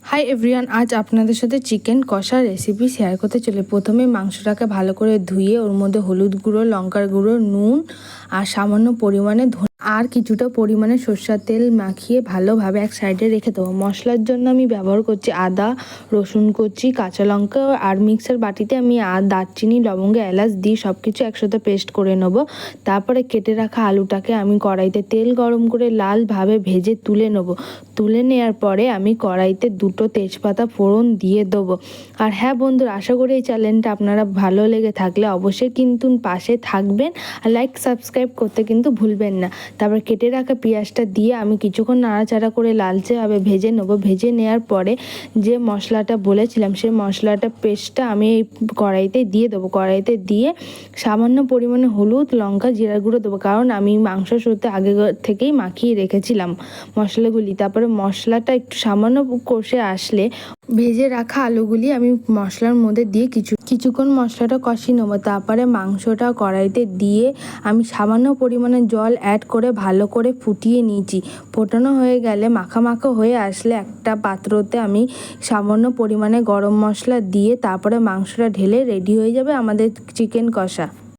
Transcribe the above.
Hi everyone, আজ আপনাদের সাথে চিকেন কষা রেসিপি শেয়ার করতে চলে। প্রথমে মাংসটাকে ভালো করে ধুয়ে ওর মধ্যে হলুদ গুঁড়ো, লঙ্কার গুঁড়ো, নুন আর সামান্য পরিমাণে আর কিছুটা পরিমাণে সরষের তেল মাখিয়ে ভালোভাবে এক সাইডে রেখে দেবো। মশলার জন্য আমি ব্যবহার করছি আদা, রসুন কুচি, কাঁচা লঙ্কা আর মিক্সার বাটিতে আমি দারচিনি, লবঙ্গ, এলাচ দিয়ে সব কিছু একসাথে পেস্ট করে নেব। তারপরে কেটে রাখা আলুটাকে আমি কড়াইতে তেল গরম করে লালভাবে ভেজে তুলে নেব। তুলে নেওয়ার পরে আমি কড়াইতে দুটো তেজপাতা ফোড়ন দিয়ে দেবো। আর হ্যাঁ বন্ধুরা, আশা করি এই চ্যানেলটা আপনারা ভালো লেগে থাকলে অবশ্যই কিন্তু পাশে থাকবেন আর লাইক সাবস্ক্রাইব করতে কিন্তু ভুলবেন না। তারপর কেটে রাখা পেঁয়াজটা দিয়ে আমি কিছুক্ষণ নাড়াচাড়া করে লালচেভাবে ভেজে নেবো। ভেজে নেওয়ার পরে যে মশলাটা বলেছিলাম সেই মশলাটা পেস্টটা আমি এই কড়াইতে দিয়ে দেবো। কড়াইতে দিয়ে সামান্য পরিমাণে হলুদ, লঙ্কা, জিরা গুঁড়ো দেবো, কারণ আমি মাংস শুরুতে আগে থেকেই মাখিয়ে রেখেছিলাম মশলাগুলি। তারপরে মশলাটা একটু সামান্য কষে আসলে ভেজে রাখা আলুগুলি আমি মশলার মধ্যে দিয়ে কিছুক্ষণ মশলাটা কষিয়ে নেবো। তারপরে মাংসটা কড়াইতে দিয়ে আমি সামান্য পরিমাণে জল অ্যাড করে ভালো করে ফুটিয়ে নিয়েছি। ফোটানো হয়ে গেলে মাখা মাখা হয়ে আসলে একটা পাত্রতে আমি সামান্য পরিমাণে গরম মশলা দিয়ে তারপরে মাংসটা ঢেলে রেডি হয়ে যাবে আমাদের চিকেন কষা।